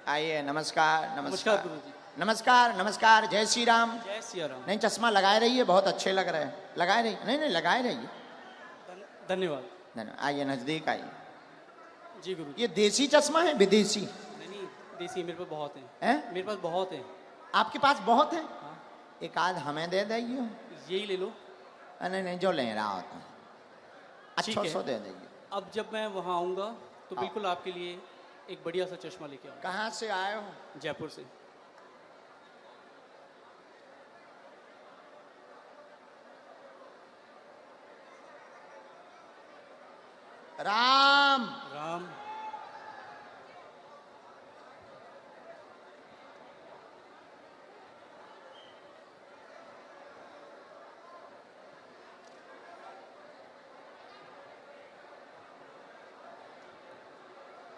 आइए, नमस्कार नमस्कार नमस्कार गुरुजी। नमस्कार नमस्कार। जय श्री राम। जय सिया राम। नहीं, चश्मा लगाए रहिए, बहुत अच्छे लग रहे हैं। लगाए रहिए, नहीं नहीं लगाए रहिए। धन्यवाद। धन्यवाद। आइए, नजदीक आइए। जी गुरुजी। ये देसी चश्मा है विदेशी? नहीं देसी मेरे पास बहुत हैं। हैं? मेरे पास बहुत हैं। आपके पास बहुत है? हाँ एक आध हमें दे दीजिए। यही ले लो। नहीं नहीं, जो ले रहा होता ठीक अच्छा है। सो दे दीजिए। अब जब मैं वहाँ आऊँगा तो हाँ। बिल्कुल आपके लिए एक बढ़िया सा चश्मा लेके आऊँगा। कहाँ से आए हो? जयपुर से। राम राम।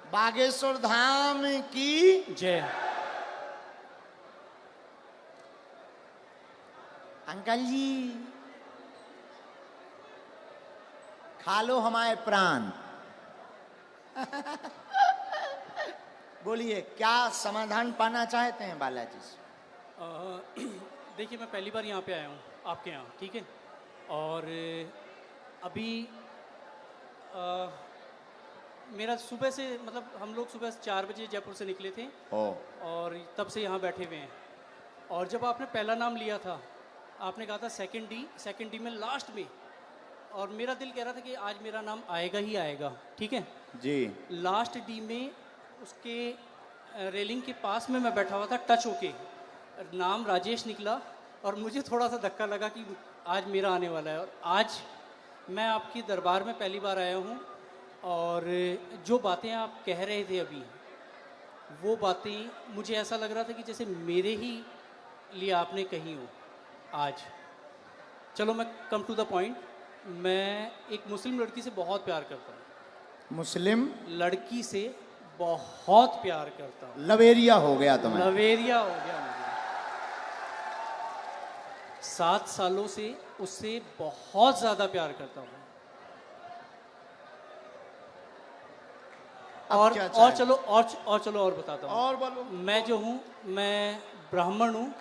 बागेश्वर धाम की जय। अंकल जी, खा लो हमारे प्राण। बोलिए, क्या समाधान पाना चाहते हैं बालाजी से? देखिए मैं पहली बार यहाँ पे आया हूँ आपके यहाँ, ठीक है। और अभी मेरा सुबह से मतलब हम लोग सुबह 4 बजे जयपुर से निकले थे ओ और तब से यहाँ बैठे हुए हैं। और जब आपने पहला नाम लिया था, आपने कहा था सेकंड डी में लास्ट में, और मेरा दिल कह रहा था कि आज मेरा नाम आएगा ही आएगा, ठीक है जी। लास्ट डी में उसके रेलिंग के पास में मैं बैठा हुआ था, टच होके नाम राजेश निकला और मुझे थोड़ा सा धक्का लगा कि आज मेरा आने वाला है। और आज मैं आपकी दरबार में पहली बार आया हूँ और जो बातें आप कह रहे थे अभी, वो बातें मुझे ऐसा लग रहा था कि जैसे मेरे ही लिए आपने कही हो आज। चलो मैं कम टू द पॉइंट। मैं एक मुस्लिम लड़की से बहुत प्यार करता हूँ। मुस्लिम लड़की से बहुत प्यार करता हूँ। लवेरिया हो गया तुम्हें? लवेरिया हो गया मुझे। 7 सालों से उससे बहुत ज़्यादा प्यार करता हूँ। अब और क्या और चाहे? चलो और बताता हूँ। और बोलो। मैं जो हूँ, मैं ब्राह्मण हूँ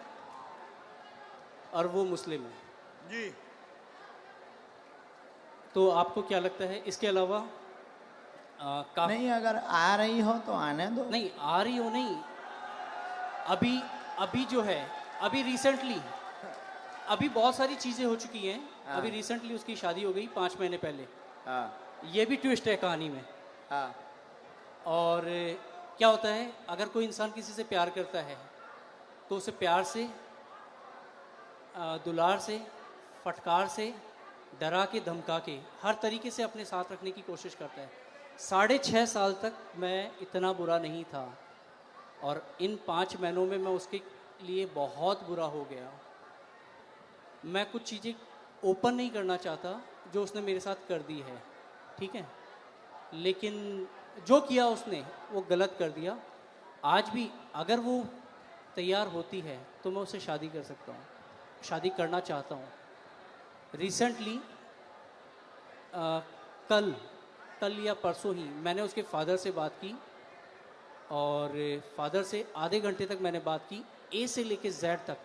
और वो मुस्लिम है जी। तो आपको क्या लगता है इसके अलावा नहीं, अगर आ रही हो तो आने दो। नहीं आ रही हो नहीं, अभी जो है, अभी रिसेंटली अभी बहुत सारी चीज़ें हो चुकी हैं। हाँ। अभी रिसेंटली उसकी शादी हो गई 5 महीने पहले। हाँ ये भी ट्विस्ट है कहानी में। हाँ। और क्या होता है, अगर कोई इंसान किसी से प्यार करता है तो उसे प्यार से, दुलार से, फटकार से, डरा के, धमका के, हर तरीके से अपने साथ रखने की कोशिश करता है। 6.5 साल तक मैं इतना बुरा नहीं था और इन 5 महीनों में मैं उसके लिए बहुत बुरा हो गया। मैं कुछ चीज़ें ओपन नहीं करना चाहता जो उसने मेरे साथ कर दी है, ठीक है, लेकिन जो किया उसने वो गलत कर दिया। आज भी अगर वो तैयार होती है तो मैं उससे शादी कर सकता हूँ, शादी करना चाहता हूँ। रिसेंटली कल या परसों ही मैंने उसके फादर से बात की और फादर से आधे घंटे तक मैंने बात की, ए से लेके जेड तक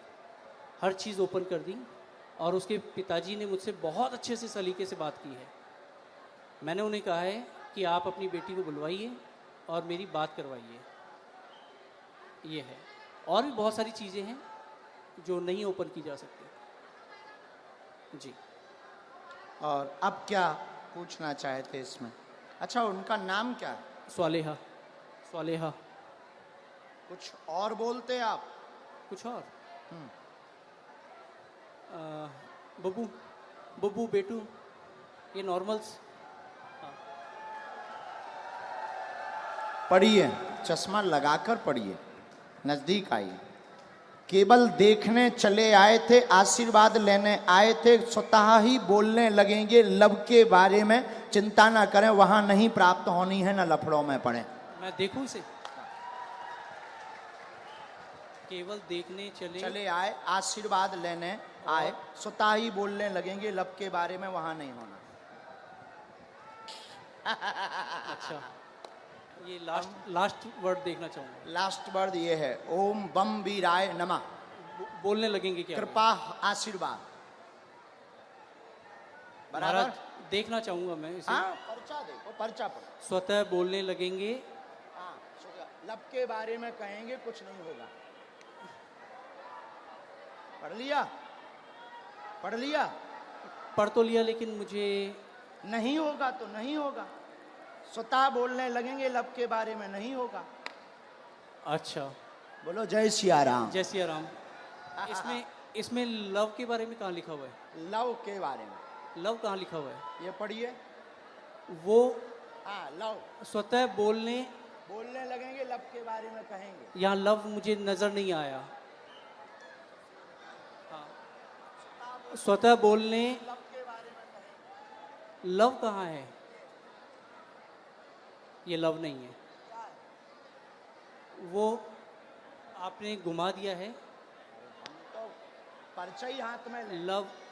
हर चीज़ ओपन कर दी। और उसके पिताजी ने मुझसे बहुत अच्छे से सलीके से बात की है। मैंने उन्हें कहा है कि आप अपनी बेटी को बुलवाइए और मेरी बात करवाइए। ये है, और भी बहुत सारी चीज़ें हैं जो नहीं ओपन की जा सकती जी। और अब क्या पूछना चाहते इसमें? अच्छा, उनका नाम क्या है? स्वालेहा। स्वालेहा। कुछ और बोलते आप? कुछ और? बब्बू, बब्बू, बेटू, ये नॉर्मल्स। पढ़िए, चश्मा लगाकर पढ़िए, नजदीक आइए। केवल देखने चले आए थे, आशीर्वाद लेने आए थे, स्वतः ही बोलने लगेंगे लब के बारे में। चिंता ना करें, वहां नहीं प्राप्त होनी है, ना लफड़ों में पड़े। मैं देखूं इसे? केवल देखने चले आए, आशीर्वाद लेने आए, स्वतः ही बोलने लगेंगे लब के बारे में, वहां नहीं होना। अच्छा ये लास्ट वर्ड देखना चाहूँगा। लास्ट वर्ड ये है, ओम बम वीराय नमः। बोलने लगेंगे क्या? कृपा आशीर्वाद। बराबर। महाराज देखना चाहूँगा मैं इसे। हाँ, पर्चा देखो, पर्चा पढ़ो। स्वतः बोलने लगेंगे। हाँ, लब के बारे में कहेंगे, कुछ नहीं होगा। पढ़ लिया? पढ़ लिया? पढ़ तो लिया, लेकिन मुझे नहीं होगा तो नहीं होगा। स्वतः बोलने लगेंगे, लब के बारे में नहीं होगा। अच्छा, बोलो जय सिया राम। जय सिया राम। इसमें लव के बारे में कहाँ लिखा हुआ है? लव के बारे में। लव कहाँ लिखा हुआ है? ये पढ़िए। वो हाँ, लव। स्वतः बोलने लगेंगे, लब के बारे में कहेंगे। यहाँ लव मुझे नजर नहीं आया। हाँ, स्वतः बोलने, लब के बारे में कहेंगे। लव कहाँ है? ये लव नहीं है, वो आपने घुमा दिया है। तो पर्चा ही हाथ में ले।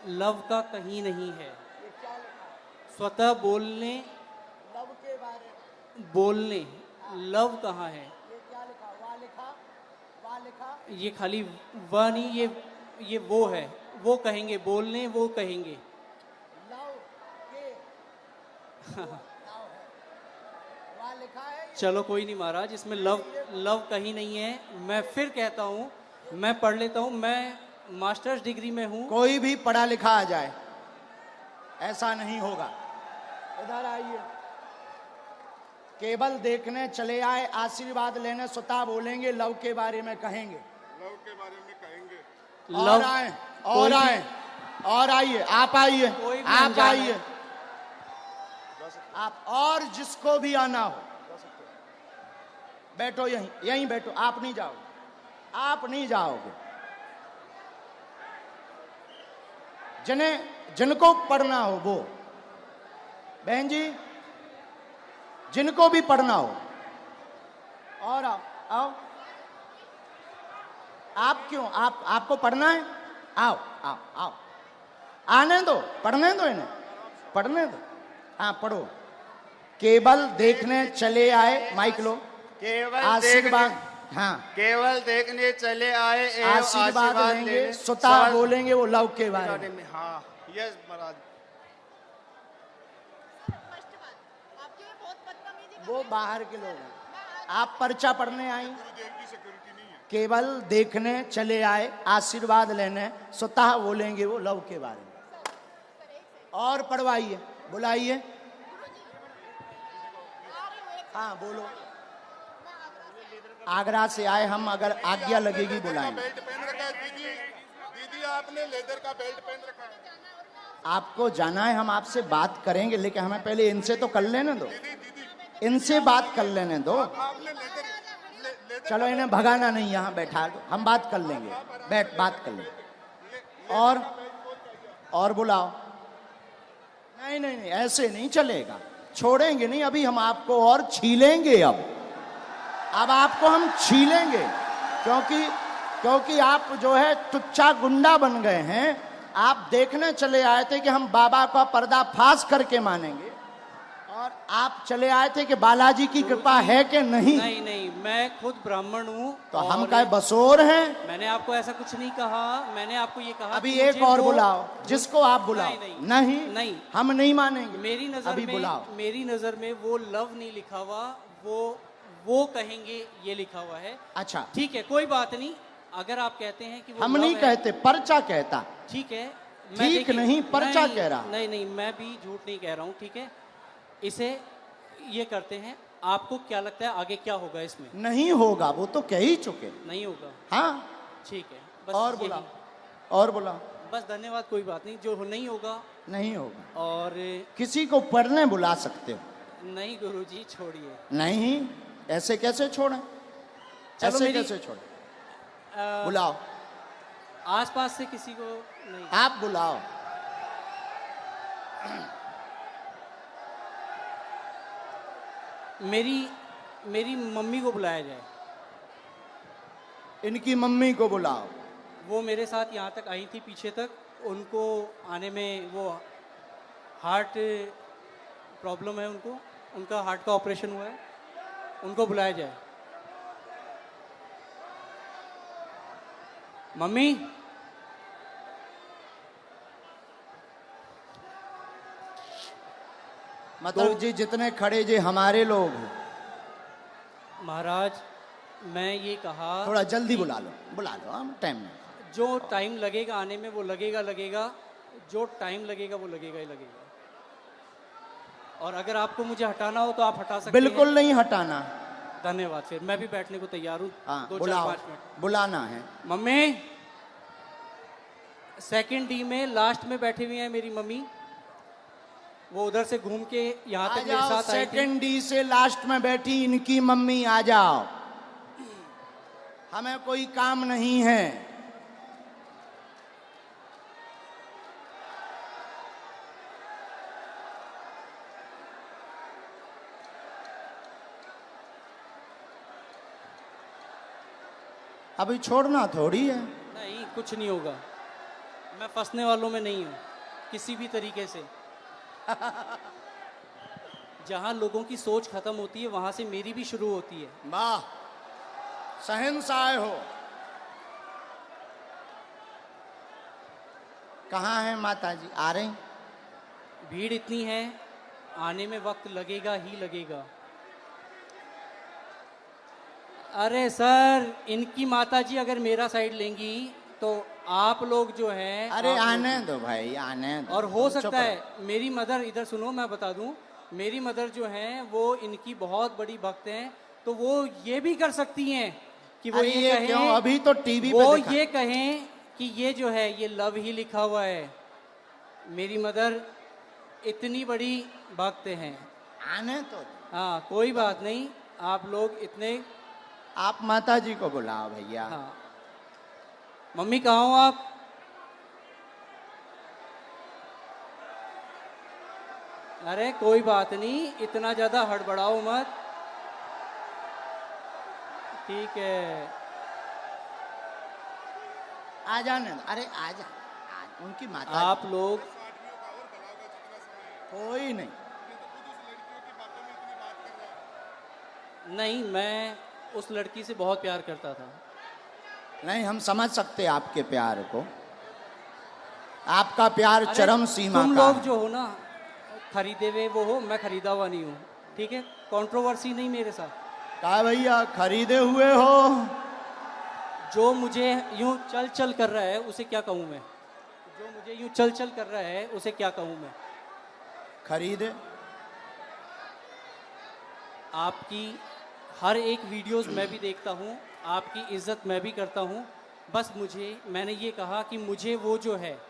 लव का कहीं नहीं है। ये क्या लिखा है? स्वतः बोलने, लव के बारे में। बोलने, लव कहाँ है? ये क्या लिखा? वाह लिखा, वाह लिखा। ये खाली वह नहीं, ये वो है। वो कहेंगे, बोलने वो कहेंगे। लव के लव है, वाह लिखा है। चलो कोई नहीं महाराज, इसमें लव कहीं नहीं है। मैं फिर कहता हूँ, मैं पढ़ लेता हूँ। मैं मास्टर्स डिग्री में हूँ। कोई भी पढ़ा लिखा आ जाए, ऐसा नहीं होगा। इधर आइए। केवल देखने चले आए, आशीर्वाद लेने स्वतः बोलेंगे, लव के बारे में कहेंगे। लव के बारे में कहेंगे। और आए, और आए, और आइए। आप आइए, कोई भी आप अनजान आइए। है। आप और जिसको भी आना हो बैठो, यहीं बैठो। आप नहीं जाओगे, आप नहीं जाओगे। जिनको पढ़ना हो वो, बहन जी, जिनको भी पढ़ना हो, और आओ आओ। आप क्यों, आपको पढ़ना है? आओ आओ आओ, आने दो, पढ़ने दो इन्हें, पढ़ने दो। हाँ, पढ़ो। केवल देखने चले आए, माइक लो। केवल आशीर्वाद, हाँ, केवल देखने चले आए एवं आशीर्वाद लेंगे, लेने स्वतः बोलेंगे वो लव के बारे बारे में। में। हाँ, यस महाराज। वो बाहर के लोग हैं, आप पर्चा पढ़ने आई। गुरुदेव की सिक्योरिटी नहीं है। केवल देखने चले आए, आशीर्वाद लेने, स्वतः बोलेंगे वो लव के बारे में। और पढ़वाइए, बुलाइए। हाँ, बोलो। आगरा से आए हम, अगर आज्ञा लगेगी बुलाएंगे। बेल्ट पहन रखा है दीदी। दीदी आपने लेदर का बेल्ट पहन रखा है। आपको जाना है, हम आपसे बात करेंगे, लेकिन हमें पहले इनसे तो कर लेने दो। दीदी इनसे बात कर लेने दो। आपने लेदर चलो, इन्हें भगाना नहीं, यहाँ बैठा दो, हम बात कर लेंगे। बैठ, बात कर लेंगे। और बुलाओ। नहीं नहीं नहीं, ऐसे नहीं चलेगा, छोड़ेंगे नहीं। अभी हम आपको और छीलेंगे। अब आपको हम छीलेंगे, क्योंकि आप जो है टुच्चा गुंडा बन गए हैं। आप देखने चले आए थे कि हम बाबा का पर्दाफाश करके मानेंगे, और आप चले आए थे कि बालाजी की कृपा है कि नहीं। नहीं नहीं, मैं खुद ब्राह्मण हूँ। तो हम क्या बसोर हैं? मैंने आपको ऐसा कुछ नहीं कहा। मैंने आपको ये कहा अभी कि एक मुझे और वो- बुलाओ, जिसको आप बुलाओ। नहीं, नहीं। हम नहीं मानेंगे। मेरी नजर अभी में, बुलाओ। मेरी नजर में वो लव नहीं लिखा हुआ, वो कहेंगे ये लिखा हुआ है। अच्छा, ठीक है, कोई बात नहीं। अगर आप कहते हैं कि वो हम love नहीं है, कहते, पर्चा कहता। ठीक है। ठीक देखिए- नहीं, पर्चा नहीं, कह रहा। नहीं नहीं, मैं भी झूठ नहीं कह रहा हूँ। ठीक है, इसे ये करते हैं। आपको क्या लगता है आगे क्या होगा इसमें? नहीं होगा, वो तो कह ही चुके। नहीं होगा, हाँ, ठीक है। बस और यही। बुलाओ, और बुलाओ। बस धन्यवाद, कोई बात नहीं। जो नहीं होगा, नहीं होगा। और किसी को पढ़ने बुला सकते हो? नहीं गुरुजी, छोड़िए। नहीं, ऐसे कैसे छोड़ें? चलो, ऐसे मेरी- कैसे छोड़ें? अ, बुलाओ, आसपास से किसी को नहीं। आप बुलाओ। मेरी मम्मी को बुलाया जाए। इनकी मम्मी को बुलाओ। वो मेरे साथ यहाँ तक आई थी, पीछे तक। उनको आने में वो हार्ट प्रॉब्लम है, उनका हार्ट का ऑपरेशन हुआ है। उनको बुलाया जाए। मम्मी, मतलब जी जितने खड़े जी हमारे लोग, महाराज मैं ये कहा थोड़ा जल्दी बुला लो, हम टाइम नहीं। जो टाइम लगेगा आने में वो लगेगा, जो टाइम लगेगा वो लगेगा ही लगेगा। और अगर आपको मुझे हटाना हो तो आप हटा सकते बिल्कुल हैं। नहीं हटाना। धन्यवाद। फिर मैं भी बैठने को तैयार हूँ। हाँ 2-4-5 बुलाओ, मिनट। बुलाना है। मम्मी, सेकंड डी में लास्ट में बैठी हुई है मेरी मम्मी, वो उधर से घूम के यहाँ आ तक मेरे जाओ, साथ आई थी। सेकंड डी से लास्ट में बैठी इनकी मम्मी, आ जाओ, हमें कोई काम नहीं है। अभी छोड़ना थोड़ी है। नहीं, कुछ नहीं होगा, मैं फंसने वालों में नहीं हूँ किसी भी तरीके से। जहाँ लोगों की सोच खत्म होती है वहां से मेरी भी शुरू होती है। वाह, शहंशाह हो। कहाँ है माता जी? आ रही? भीड़ इतनी है, आने में वक्त लगेगा ही लगेगा। अरे सर, इनकी माताजी अगर मेरा साइड लेंगी तो आप लोग जो हैं, अरे आप आने लोग- दो भाई, आने दो। और हो चुप सकता रहो। है मेरी मदर, इधर सुनो मैं बता दूं, मेरी मदर जो हैं वो इनकी बहुत बड़ी भक्त हैं, तो वो ये भी कर सकती हैं कि वो अरे ये ये कहें, क्यों? अभी तो टीवी वो पे दिखा। ये कहें कि ये जो है ये लव ही लिखा हुआ है। मेरी मदर इतनी बड़ी भक्त हैं। आने तो। हाँ कोई बात नहीं, आप लोग इतने। आप माता जी को बुलाओ भैया। हाँ मम्मी कहाँ हो आप? अरे कोई बात नहीं, इतना ज्यादा हड़बड़ाओ मत। ठीक है, आ जाने दो। अरे आ जा, उनकी माता आप लोग कोई नहीं। नहीं, मैं उस लड़की से बहुत प्यार करता था। नहीं, हम समझ सकते आपके प्यार को। आपका प्यार अरे, चरम सीमा तुम का लोग है। जो हो ना, खरीदे हुए वो हो, मैं खरीदा हुआ नहीं हूँ। ठीक है, कंट्रोवर्सी नहीं मेरे साथ। कहा भैया खरीदे हुए हो? जो मुझे यूं चल चल कर रहा है उसे क्या कहूँ मैं? जो मुझे यूं चल चल कर रहा है उसे क्या कहूँ मैं? खरीदे। आपकी हर एक वीडियोस मैं भी देखता हूँ, आपकी इज्जत मैं भी करता हूँ। बस मैंने ये कहा कि मुझे वो जो है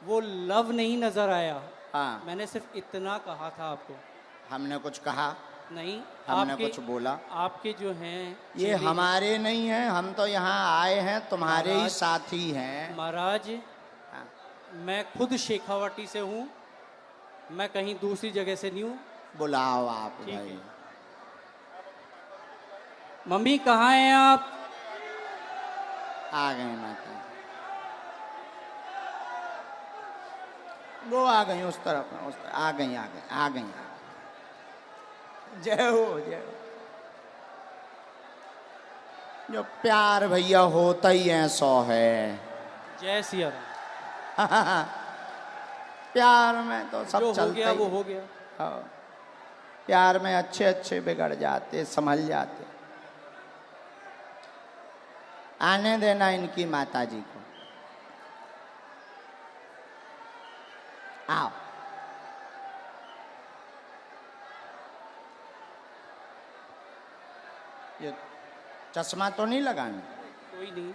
वो लव नहीं नज़र आया। हाँ, मैंने सिर्फ इतना कहा था आपको। हमने कुछ कहा नहीं, हमने कुछ बोला? आपके जो हैं ये चेहरे- हमारे नहीं हैं, हम तो यहाँ आए हैं तुम्हारे ही महाराज- साथी हैं। महाराज, हाँ। मैं खुद शेखावाटी से हूँ, मैं कहीं दूसरी जगह से नहीं हूँ। बुलाओ आप ठीक भाई। है। मम्मी कहाँ हैं आप? आ गए माता। वो आ गई उस तरफ, आ गई। जय हो, जय हो। जो प्यार भैया होता ही है 100 है। जय सिया राम। प्यार में तो सब जो हो चलता गया ही वो है। हो गया। हाँ। प्यार में अच्छे अच्छे बिगड़ जाते, संभल जाते। आने देना इनकी माता जी को। आओ। ये चश्मा तो नहीं लगाना? कोई नहीं।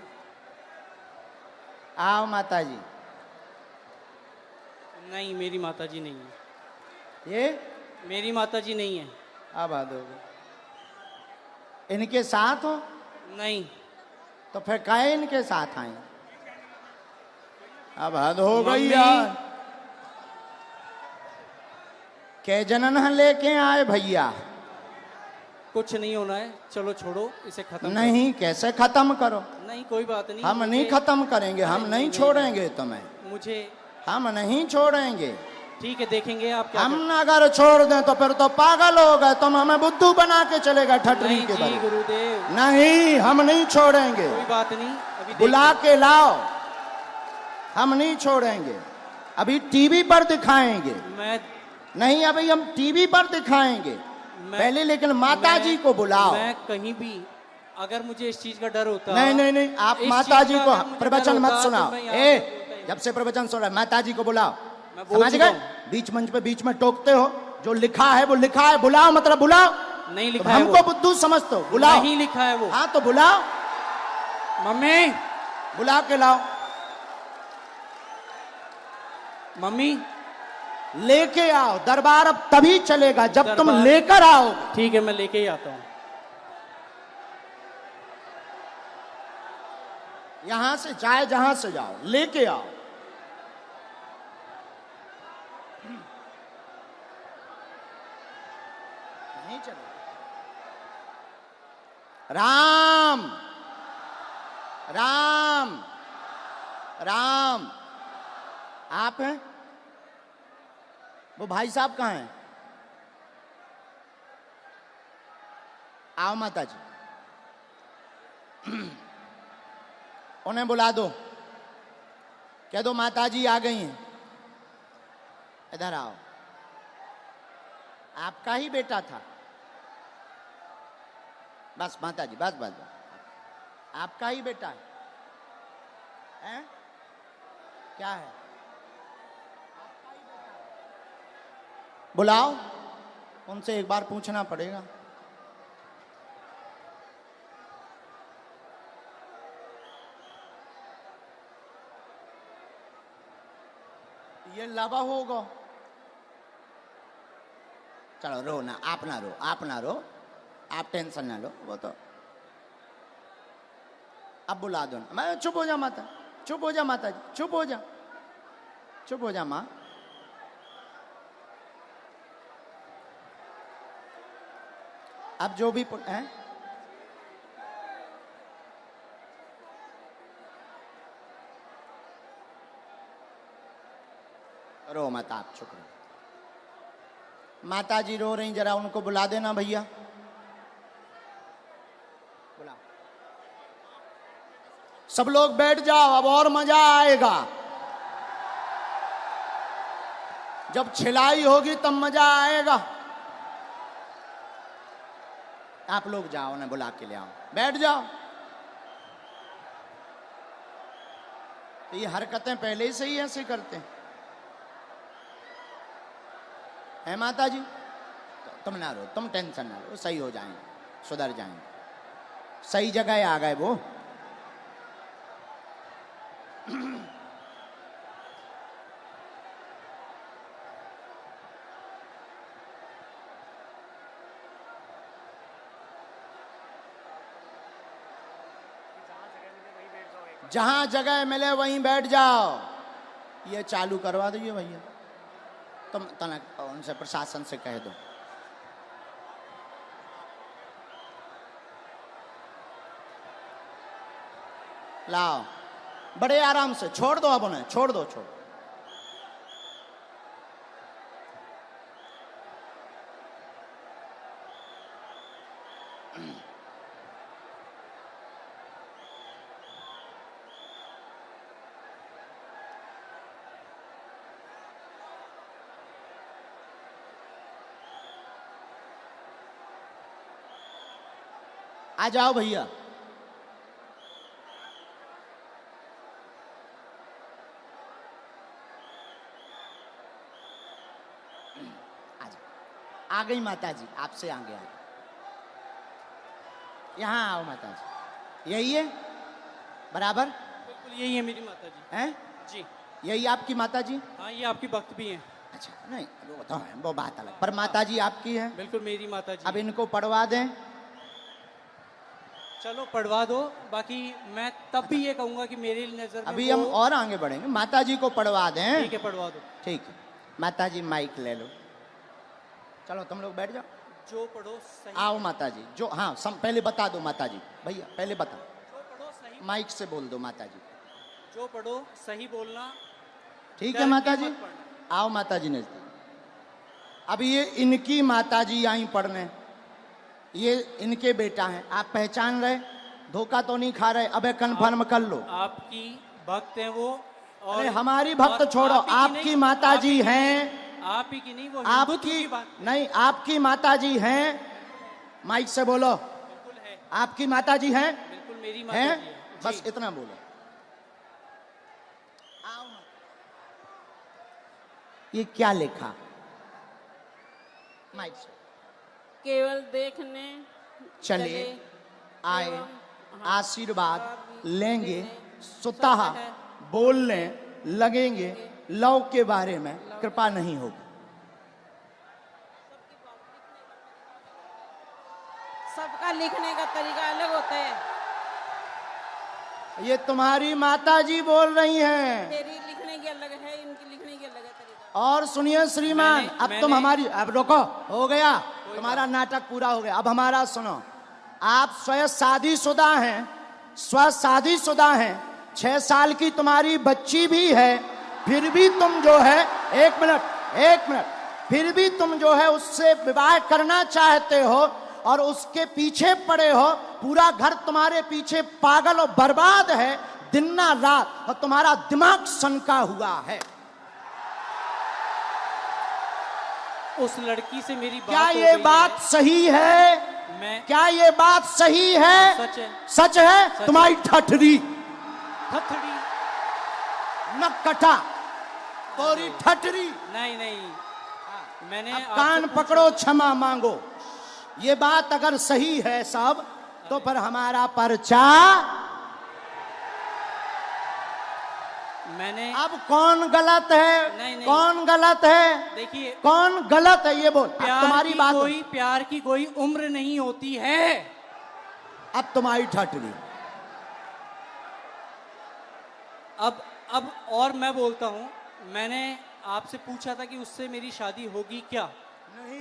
आओ माता जी। नहीं, मेरी माताजी नहीं है। ये मेरी माताजी नहीं है। अब आ दोगे? इनके साथ हो? नहीं। तो फिर काहे इनके साथ आई? अब हद हो गई मम्मी। यार। के जनन लेके आए भैया? कुछ नहीं होना है, चलो छोड़ो इसे खत्म नहीं, कैसे खत्म करो? करो। नहीं कोई बात नहीं। हम नहीं खत्म करेंगे, हम नहीं छोड़ेंगे तुम्हें, मुझे हम नहीं छोड़ेंगे। ठीक है, देखेंगे आप क्या हम अगर छोड़ दें तो फिर तो पागल हो गए, तुम हमें बुद्धू बना के चले गए ठटरी नहीं के जी बल। गुरुदेव, नहीं, हम नहीं छोड़ेंगे, कोई बात नहीं, अभी बुला के लाओ, हम नहीं छोड़ेंगे। अभी टीवी पर दिखाएंगे, मैं नहीं अभी हम टीवी पर दिखाएंगे पहले, लेकिन माता जी को बुलाओ। मैं कहीं भी अगर मुझे इस चीज का डर होता, नहीं नहीं नहीं, आप इस माता चीज जी का को अगर मुझे प्रवचन डर मत होता, सुनाओ। तो मैं यहाँ पे बोलता ही जब से प्रवचन सुन रहा है, माता जी को बुलाओ। मैं बोल समझ चुका गए? हूं। बीच मंच पे बीच में टोकते हो, जो लिखा है वो लिखा है, बुलाओ मतलब बुलाओ। नहीं तुम लिखा है हमको वो, बुद्धू समझते हो, बुलाओ। नहीं लिखा है वो। हाँ तो बुलाओ, मम्मी, बुला के लाओ, मम्मी, लेके आओ। दरबार अब तभी चलेगा जब तुम दरबार- लेकर आओ। ठीक है, मैं लेके ही आता हूँ। यहां से जाए जहां से जाओ, लेके आओ। नहीं चलेगा। राम राम राम, आप हैं? वो भाई साहब कहाँ हैं? आओ माता जी, उन्हें बुला दो, कह दो माता जी आ गई हैं, इधर आओ। आपका ही बेटा था, बस माता जी, बस बस बस, आपका ही बेटा है, हैं? क्या है? आपका ही बेटा है। बुलाओ, उनसे एक बार पूछना पड़ेगा। ये लावा होगा। चलो रो ना, आप ना रो, आप ना रो, आप टेंशन ना लो, वो तो अब बुला दो ना। मैं चुप हो जा माता, चुप हो जा माता जी, चुप हो जा, चुप हो जा माँ। अब जो भी हैं, रो मत, आप चुप रहो। माता जी रो रही, जरा उनको बुला देना भैया, बुला। सब लोग बैठ जाओ, अब और मजा आएगा। जब छिलाई होगी तब मजा आएगा। आप लोग जाओ ना, बुला के ले आओ, बैठ जाओ। तो ये हरकतें पहले से ही ऐसे करते हैं, है माता जी? तो तुम ना रो, तुम टेंशन ना लो, सही हो जाएंगे, सुधर जाएंगे, सही जगह आ गए वो। जहां जगह मिले वहीं बैठ जाओ। ये चालू करवा दीजिए भैया, तुम तनक उनसे प्रशासन से कह दो। लाओ, बड़े आराम से छोड़ दो, अब उन्हें छोड़ दो, छोड़। आ जाओ भैया, आ गई माता जी, आपसे आगे आ गई। यहाँ आओ माता जी, यही है बराबर? बिल्कुल यही है मेरी माता जी। हैं? जी यही आपकी माता जी? हाँ, ये आपकी भक्त भी हैं। अच्छा, नहीं वो तो है, वो बात अलग, पर माता जी आपकी है। बिल्कुल मेरी माता जी। अब इनको पढ़वा दें। चलो पढ़वा दो, बाकी मैं तब भी ये कहूंगा कि मेरी नजर में अभी हम और आगे बढ़ेंगे, माता जी को पढ़वा दें। ठीक है, पढ़वा दो। ठीक है, माता जी माइक ले लो, चलो तुम लोग बैठ जाओ। जो पढ़ो सही, आओ माता जी, जो हाँ पहले बता दो माता जी, भैया पहले बता, जो पढ़ो सही, माइक से बोल दो माता जी। जो पढ़ो सही बोलना। ठीक डर है माता के जी, मत पढ़ना। आओ माता जी नजदीक। अब ये इनकी माता जी आई पढ़ने, ये इनके बेटा हैं, आप पहचान रहे, धोखा तो नहीं खा रहे? अबे कन्फर्म कर लो। आपकी भक्त हैं वो, और अरे हमारी भक्त और छोड़ो, आप ही की आपकी नहीं, माता आप जी ही की हैं, नहीं, आप ही की नहीं, वो हिंदुत्व आपकी की बात नहीं, आपकी माता जी हैं, माइक से बोलो, बिल्कुल है, आपकी माता जी हैं, बिल्कुल मेरी माता हैं? जी है। बस जी। इतना बोलो। आओ। ये क्या लिखा? माइक से। केवल देखने चले आए, एवं आशीर्वाद लेंगे, स्वतः बोलने लगेंगे, लव के बारे में कृपा नहीं होगी। सबका लिखने का तरीका अलग होता है। ये तुम्हारी माता जी बोल रही हैं। मेरी लिखने की अलग है, इनकी लिखने की अलग है तरीका। और सुनिए श्रीमान, अब तुम हमारी, अब रुको, हो गया तुम्हारा नाटक पूरा हो गया। अब हमारा सुनो, आप स्वयं शादीशुदा हैं, शादीशुदा हैं, 6 साल की तुम्हारी बच्ची भी है, फिर भी तुम जो है, एक मिनट, फिर भी तुम जो है उससे विवाह करना चाहते हो और उसके पीछे पड़े हो। पूरा घर तुम्हारे पीछे पागल और बर्बाद है दिन ना रात, और तुम्हारा दिमाग सनका हुआ है। उस लड़की से मेरी बात क्या हो ये गई बात है। सही है? मैं क्या ये बात सही है? सच है, सच है? तुम्हारी ठठरी थथड़ी न कटा, तोरी ठठरी। नहीं नहीं, मैंने अब आपसे कान पूछा- पकड़ो, क्षमा मांगो। ये बात अगर सही है सब, तो फिर हमारा पर्चा। मैंने अब कौन गलत है? नहीं। कौन गलत है? देखिए, कौन गलत है ये बोल। अब तुम्हारी बात, प्यार की कोई उम्र नहीं होती है। अब तुम्हारी ठठरी। अब और मैं बोलता हूं, मैंने आपसे पूछा था कि उससे मेरी शादी होगी क्या?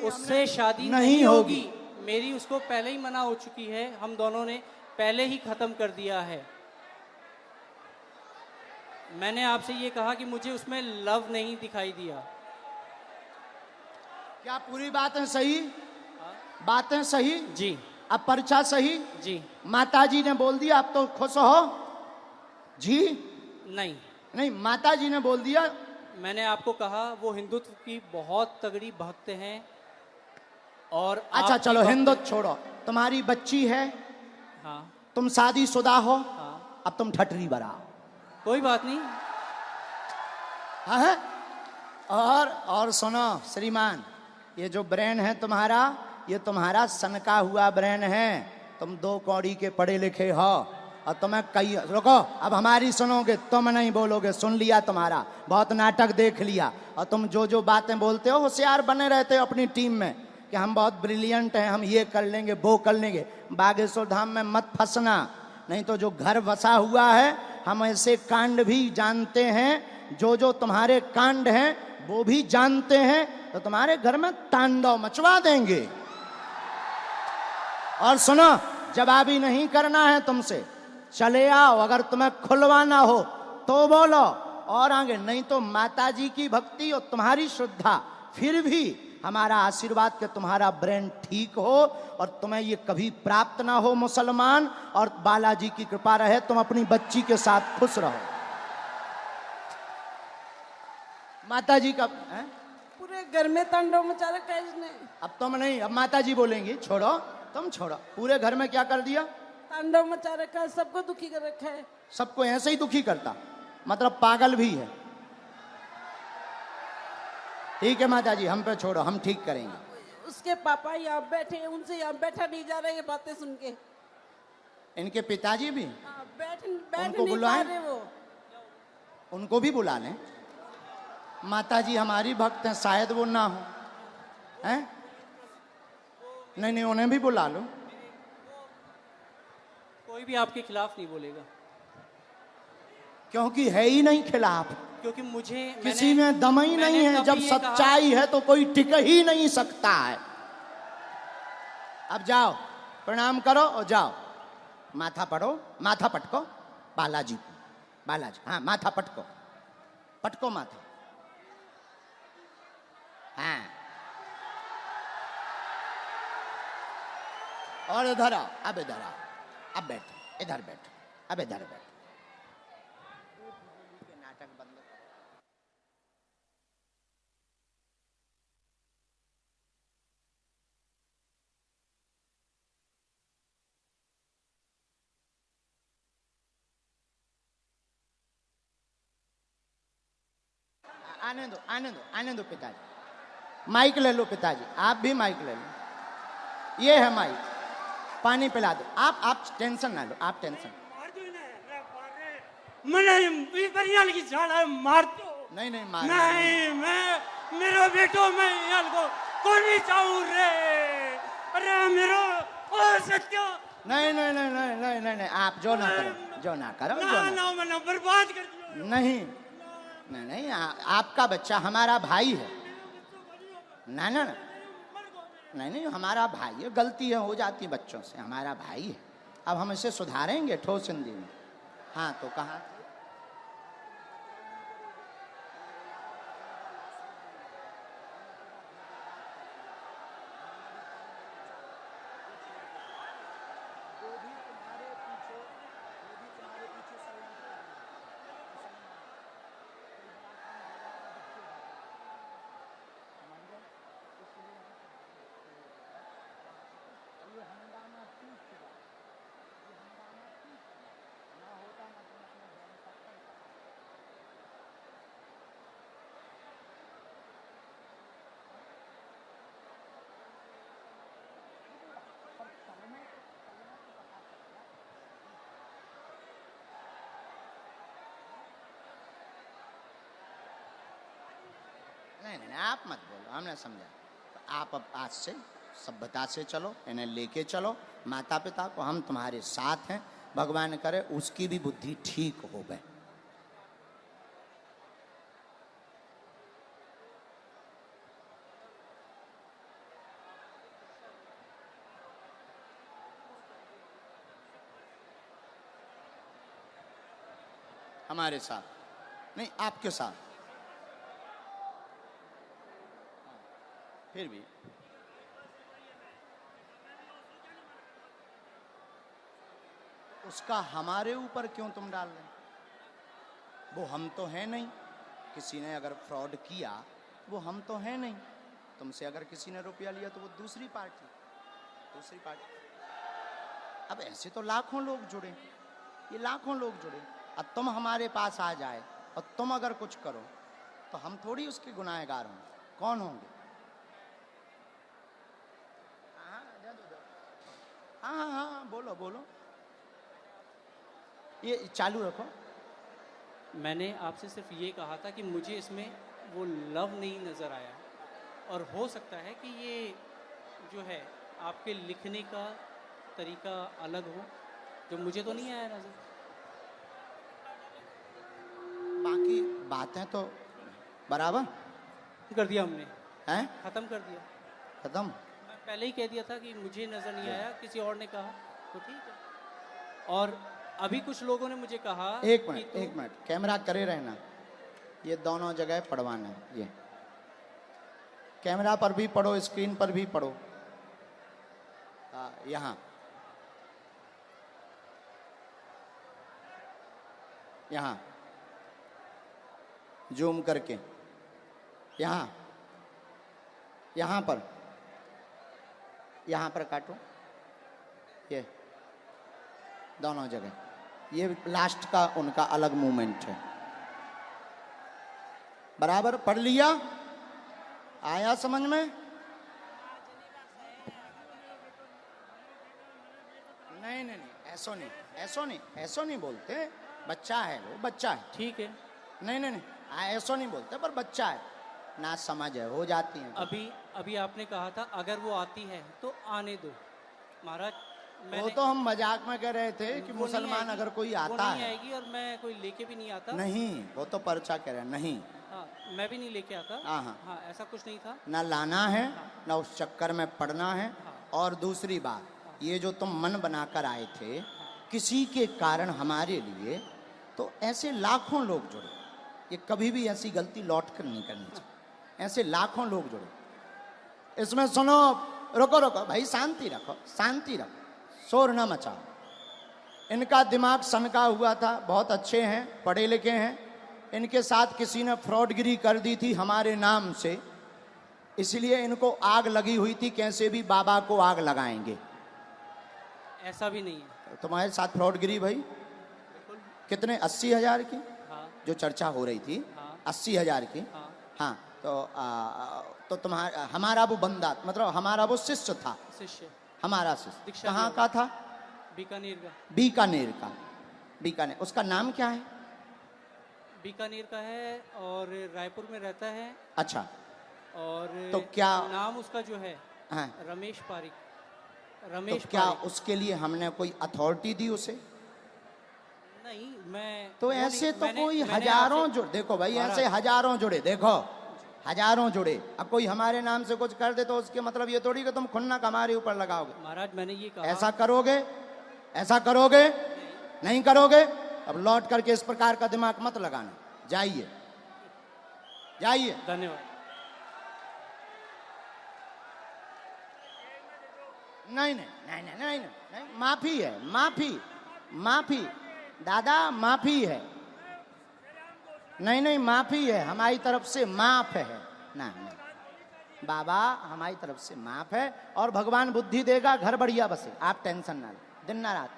उससे शादी नहीं होगी। मेरी उसको पहले ही मना हो चुकी है, हम दोनों ने पहले ही खत्म कर दिया है। मैंने आपसे ये कहा कि मुझे उसमें लव नहीं दिखाई दिया। क्या पूरी बातें सही? बातें सही? जी अब पर्चा सही? जी। माताजी ने बोल दिया, अब तो खुश हो जी? नहीं, नहीं, माताजी ने बोल दिया। मैंने आपको कहा वो हिंदुत्व की बहुत तगड़ी भक्त हैं। और अच्छा आपकी चलो, भक्त- हिंदुत्व छोड़ो, तुम्हारी बच्ची है, हाँ तुम शादीशुदा हो, हाँ, अब तुम ठठरी बराओ। कोई बात नहीं। हाँ? और सुनो श्रीमान, ये जो ब्रेन है तुम्हारा, ये तुम्हारा सनका हुआ ब्रेन है। तुम 2 कौड़ी के पढ़े लिखे हो, और तुम्हें कई, रुको, अब हमारी सुनोगे, तुम नहीं बोलोगे, सुन लिया तुम्हारा, बहुत नाटक देख लिया। और तुम जो जो बातें बोलते हो, होशियार बने रहते हो अपनी टीम में कि हम बहुत ब्रिलियंट हैं, हम ये कर लेंगे, वो कर लेंगे। बागेश्वर धाम में मत फंसना, नहीं तो जो घर बसा हुआ है, हम ऐसे कांड भी जानते हैं, जो तुम्हारे कांड हैं वो भी जानते हैं, तो तुम्हारे घर में तांडव मचवा देंगे। और सुनो, जवाबी नहीं करना है तुमसे, चले आओ, अगर तुम्हें खुलवाना हो तो बोलो, और आगे नहीं तो माताजी की भक्ति और तुम्हारी श्रद्धा, फिर भी हमारा आशीर्वाद कि तुम्हारा ब्रेन ठीक हो और तुम्हें ये कभी प्राप्त ना हो मुसलमान, और बालाजी की कृपा रहे, तुम अपनी बच्ची के साथ खुश रहो। माताजी का है? पूरे घर में तांडव मचा रखा है इसने। अब तुम नहीं, अब माताजी बोलेंगी, छोड़ो, तुम छोड़ो। पूरे घर में क्या कर दिया? तांडव मचा रखा है, सबको दुखी कर रखा है। सबको ऐसे ही दुखी करता, मतलब पागल भी है। ठीक है माताजी, हम पे छोड़ो, हम ठीक करेंगे। उसके पापा यहाँ बैठे हैं, उनसे यहाँ बैठा नहीं जा रहा, ये बातें सुन के। इनके पिताजी भी, हाँ, बैठ उनको नहीं पा बुलाएं? रहे वो। उनको भी बुला लें। माताजी हमारी भक्त हैं, शायद वो ना हो, हैं? नहीं, उन्हें भी बुला लो। कोई भी आपके खिलाफ नहीं बोलेगा, क्योंकि है ही नहीं खिलाफ, क्योंकि मुझे किसी में दम ही नहीं है। जब सच्चाई है तो कोई टिक ही नहीं सकता है। अब जाओ, प्रणाम करो और जाओ, माथा पढ़ो, माथा पटको बालाजी, हाँ, माथा पटको, पटको माथा। हाँ, और इधर आओ, अब इधर आओ, अब बैठो, इधर बैठो, अब इधर बैठो। नाटक बंद करो। आने दो पिताजी। माइक ले लो पिताजी, आप भी माइक ले लो। ये है माइक, पानी पिला दो। आप टेंशन ना लो, आप टेंशन। नहीं नहीं मार नहीं, मैं मेरा बेटो मैं यार को कोनी चाहूं रे। अरे मेरो ओ सत्य। नहीं नहीं नहीं नहीं नहीं नहीं नहीं, आप जो ना करो, जो ना करो, जो ना ना। ना मैंने बर्बाद कर दिया। नहीं नहीं नहीं, आपका बच्चा हमारा भाई है। ना ना ना, नहीं नहीं, हमारा भाई है। गलती है, हो जाती है बच्चों से, हमारा भाई है। अब हम इसे सुधारेंगे ठोस हिंदी में। हाँ, तो कहाँ नहीं नहीं, आप मत बोलो, हमने समझा। आप अब आज से सभ्यता से चलो, इन्हें लेके चलो। माता पिता को हम तुम्हारे साथ हैं। भगवान करे उसकी भी बुद्धि ठीक हो गए। हमारे साथ नहीं, आपके साथ। फिर भी उसका हमारे ऊपर क्यों तुम डाल रहे? वो हम तो हैं नहीं। किसी ने अगर फ्रॉड किया, वो हम तो हैं नहीं। तुमसे अगर किसी ने रुपया लिया तो वो दूसरी पार्टी। अब ऐसे तो लाखों लोग जुड़े, ये लाखों लोग जुड़े। अब तुम हमारे पास आ जाए और तुम अगर कुछ करो तो हम थोड़ी उसके गुनाहगार होंगे। कौन होंगे? हाँ, बोलो बोलो, ये चालू रखो। मैंने आपसे सिर्फ ये कहा था कि मुझे इसमें वो लव नहीं नज़र आया, और हो सकता है कि ये जो है आपके लिखने का तरीका अलग हो, जो मुझे तो नहीं आया नज़र। बाकी बातें तो बराबर कर दिया हमने, हैं, ख़त्म कर दिया। खत्म। मैं पहले ही कह दिया था कि मुझे नज़र नहीं आया, किसी और ने कहा तो ठीक है। और अभी कुछ लोगों ने मुझे कहा एक मिनट, कैमरा करे रहना। ये दोनों जगह पढ़वाना है। ये कैमरा पर भी पढ़ो, स्क्रीन पर भी पढ़ो। यहाँ जूम करके, यहाँ पर काटो। ये दोनों जगह, ये लास्ट का उनका अलग मूवमेंट है। बराबर पढ़ लिया? आया समझ में? नहीं, ऐसो नहीं बोलते। बच्चा है, वो बच्चा है। ठीक है। नहीं, ऐसो नहीं बोलते, पर बच्चा है ना, समझ है, हो जाती है। अभी आपने कहा था अगर वो आती है तो आने दो महाराज। वो तो हम मजाक में कह रहे थे कि मुसलमान अगर कोई आता वो नहीं है, आएगी, और मैं कोई लेके भी नहीं आता। नहीं, वो तो पर्चा कह रहे हैं। नहीं, हाँ, मैं भी नहीं लेके आता। हाँ, ऐसा कुछ नहीं था। ना लाना है, ना उस चक्कर में पड़ना है। और दूसरी बात, ये जो तुम मन बनाकर आए थे किसी के कारण हमारे लिए, तो ऐसे लाखों लोग जुड़े। ये कभी भी ऐसी गलती लौट कर नहीं करनी चाहिए। ऐसे लाखों लोग जुड़े इसमें। सुनो, रुको रुको भाई, शांति रखो, शांति रखो, शोर ना मचाओ। इनका दिमाग सनका हुआ था, बहुत अच्छे हैं, पढ़े लिखे हैं। इनके साथ किसी ने फ्रॉडगिरी कर दी थी हमारे नाम से, इसलिए इनको आग लगी हुई थी, कैसे भी बाबा को आग लगाएंगे। ऐसा भी नहीं है। तुम्हारे साथ फ्रॉडगिरी भाई कितने? 80,000 की हाँ जो चर्चा हो रही थी, हाँ 80,000 की। हाँ हाँ, तो तुम्हारा, हमारा वो बंदा, मतलब हमारा वो शिष्य था, शिष्य हमारा शिष्य दीक्षा कहाँ लिया का था? बीकानेर का। बीकानेर का। बीकानेर, उसका नाम क्या है? बीकानेर का है और रायपुर में रहता है। अच्छा, और तो क्या नाम उसका जो है हाँ, रमेश पारिक। तो रमेश क्या पारिक। उसके लिए हमने कोई अथॉरिटी दी उसे? नहीं, मैं तो वो ऐसे नहीं- तो मैंने- कोई मैंने हजारों आपसे- जुड़े, देखो भाई महाराज, ऐसे हजारों जुड़े, देखो हजारों जुड़े। अब कोई हमारे नाम से कुछ कर दे तो उसके मतलब ये थोड़ी कि तुम खुन्नक हमारे ऊपर लगाओगे। महाराज मैंने ये कहा। ऐसा करोगे? ऐसा करोगे? नहीं करोगे? अब लौट करके इस प्रकार का दिमाग मत लगाना। जाइए, जाइए। धन्यवाद। नहीं नहीं नहीं नहीं नहीं नहीं, नहीं। माफी है, माफी, माफी दादा, माफी है। नहीं नहीं, माफी है हमारी तरफ से, माफ है ना, नहीं बाबा, हमारी तरफ से माफ है। और भगवान बुद्धि देगा, घर बढ़िया बसे, आप टेंशन ना लो। दिन ना रात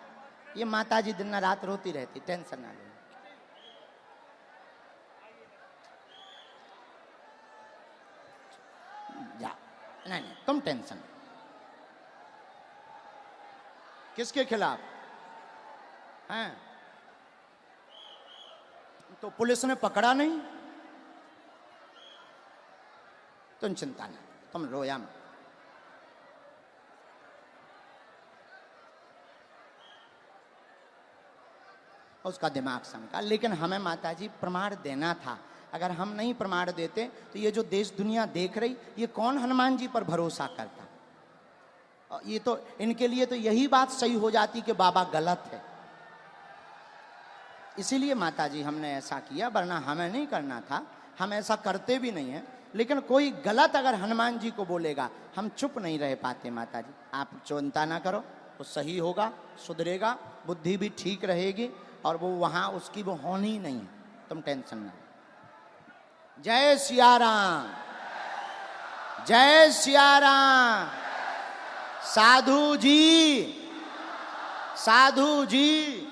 ये माता जी दिन ना रात रोती रहती, टेंशन ना लो। जा, नहीं नहीं, तुम टेंशन। किसके खिलाफ हैं? तो पुलिस ने पकड़ा नहीं, तुम चिंता ना, तुम रोया मत। उसका दिमाग सनका, लेकिन हमें माताजी प्रमाण देना था। अगर हम नहीं प्रमाण देते तो ये जो देश दुनिया देख रही, ये कौन हनुमान जी पर भरोसा करता? और ये तो इनके लिए तो यही बात सही हो जाती कि बाबा गलत है। इसीलिए माताजी हमने ऐसा किया, वरना हमें नहीं करना था, हम ऐसा करते भी नहीं है। लेकिन कोई गलत अगर हनुमान जी को बोलेगा, हम चुप नहीं रह पाते। माताजी आप चिंता ना करो, वो सही होगा, सुधरेगा, बुद्धि भी ठीक रहेगी, और वो वहां उसकी वो होनी नहीं है, तुम टेंशन ना। जय सिया राम, जय सिया राम। साधु जी, साधु जी,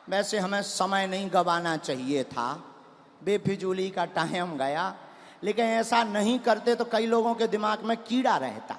वैसे हमें समय नहीं गवाना चाहिए था, बेफिजूली का टाइम गया, लेकिन ऐसा नहीं करते तो कई लोगों के दिमाग में कीड़ा रहता।